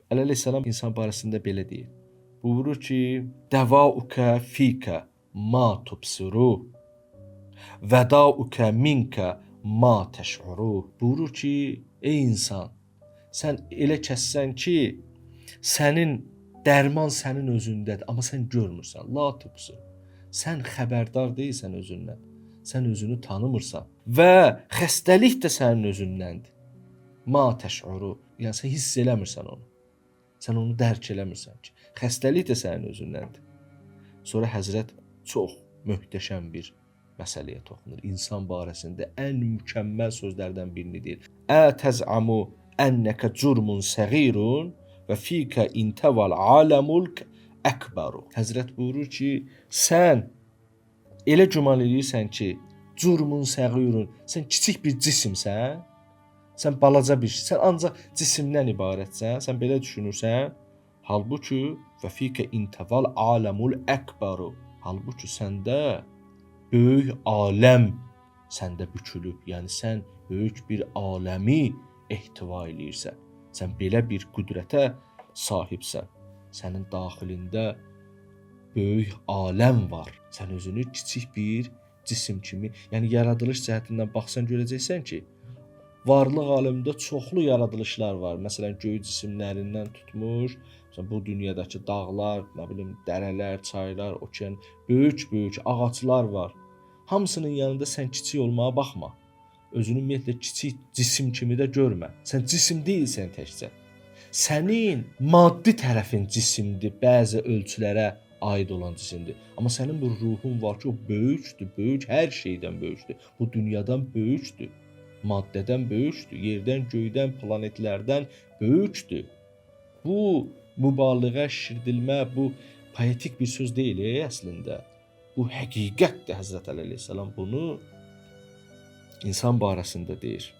Əli əleyhissalam insan barəsində belə deyir. Buyurur ki, dəvauka fika ma tubsiru, vədauka minka ma təş'uru. Buyurur ki, ey insan, sən elə kəssən ki, sənin dərman sənin özündədir, amma sən görmürsən. La tubsir. Sən xəbərdar deyilsən özündən. Sən özünü tanımırsan və xəstəlik də sənin özündəndir. Ma təş'uru. Yəni sən hiss eləmirsən onu. Sən onu dərk eləmirsən ki, xəstəlik də sənin özündəndir. Sonra Həzrət çox möhtəşəm bir məsələyə toxunur. İnsan barəsində ən mükəmməl sözlərdən birini deyir. Ətəz'amu ennəkə curmun səğirun və fikə intəval aləmulk əkbəru. Həzrət buyurur ki, sən elə güman edirsən ki, curmun səğirun, sən kiçik bir cisimsən, sən balaca bir şey, sən ancaq cisimdən ibarətsən, sən belə düşünürsən. Halbuki və fikə intəval aləmul əkbəru. Halbuki səndə böyük aləm səndə bükülüb. Yəni sən böyük bir aləmi ehtiva eləyirsən. Sən belə bir qüdrətə sahibsən. Sənin daxilində böyük aləm var. Sən özünü kiçik bir cisim kimi, yəni yaradılış cəhətindən baxsan görəcəksən ki, varlıq aləmində çoxlu yaradılışlar var. Məsələn, göy cisimlərindən tutmuş, məsələn, bu dünyadakı dağlar, nə bilim, dərələr, çaylar, okean, böyük-böyük ağaclar var. Hamısının yanında sən kiçik olmağa baxma. Özünü ümumiyyətlə kiçik cisim kimi də görmə. Sən cisim deyilsən təkcə. Sənin maddi tərəfin cisimdir, bəzi ölçülərə aid olan cisimdir. Amma sənin bu ruhun var ki, o böyükdür, böyük, hər şeydən böyükdür. Bu dünyadan böyükdür. Maddədən böyükdür, yerdən, göydən, planetlərdən böyükdür. Bu mübaliğə, şirdilmə, bu poetik bir söz deyil əslində. Bu həqiqətdir. Həzrət Əli əleyhissalam bunu insan barəsində deyir.